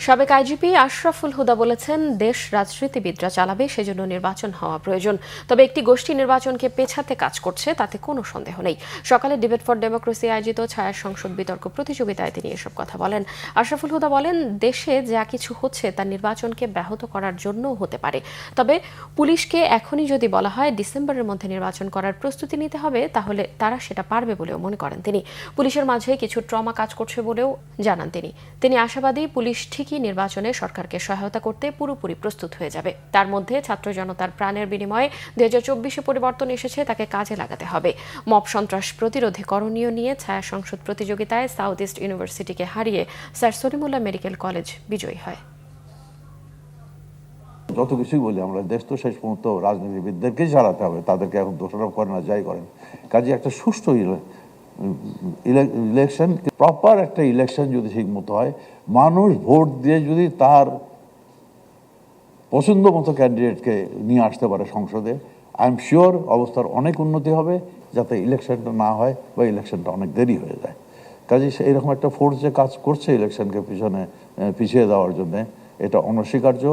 সাবেক আইজিপি আশরাফুল হুদা বলেছেন, দেশ রাজনীতিবিদরা চালাবে, সেজন্য নির্বাচন হওয়া প্রয়োজন। তবে একটি গোষ্ঠী নির্বাচনকে পেছাতে কাজ করছে, তাতে কোনো সন্দেহ নেই। সকালে ডিবেট ফর ডেমোক্রেসি আয়োজিত ছায়া সংসদ বিতর্ক প্রতিযোগিতায় তিনি এসব কথা বলেন। আশরাফুল হুদা বলেন, দেশে যা কিছু হচ্ছে তা নির্বাচনকে ব্যাহত করার জন্যও হতে পারে। তবে পুলিশকে এখনই যদি বলা হয় ডিসেম্বরের মধ্যে নির্বাচন করার প্রস্তুতি নিতে হবে, তাহলে তারা সেটা পারবে বলেও মনে করেন তিনি। পুলিশের মাঝে কিছু ট্রমা কাজ করছে বলেও জানান তিনি আশাবাদী পুলিশ ঠিকই নির্বাচনে সরকারকে সহায়তা করতে পুরোপুরি প্রস্তুত হয়ে যাবে। তার মধ্যে ছাত্র জনতার প্রাণের বিনিময়ে 2024 পরিবর্তন এসেছে, তাকে কাজে লাগাতে হবে। মব সন্ত্রাস প্রতিরোধে করণীয় নিয়ে ছায়া সংসদ প্রতিযোগিতায় সাউথ ইস্ট ইউনিভার্সিটিকে হারিয়ে স্যার সলিমুল্লাহ মেডিকেল কলেজ বিজয়ী হয়। যত কিছুই বলি আমরা, দেশ তো শেষ পর্যন্ত রাজনীতিবিদদেরকেই চালাতে হবে, তাদেরকে এখন দোষারোপ করেন না যাই করেন। কাজে একটা সুষ্ঠু ইলেকশন, প্রপার একটা ইলেকশন যদি ঠিক মতো হয়, মানুষ ভোট দিয়ে যদি তার পছন্দ মতো ক্যান্ডিডেটকে নিয়ে আসতে পারে সংসদে, আই এম শিওর অবস্থার অনেক উন্নতি হবে, যাতে ইলেকশনটা না হয় বা ইলেকশনটা অনেক দেরি হয়ে যায়। কাজে এইরকম একটা ফোর্স যে কাজ করছে ইলেকশনকে পিছিয়ে দেওয়ার জন্য, এটা অনস্বীকার্য।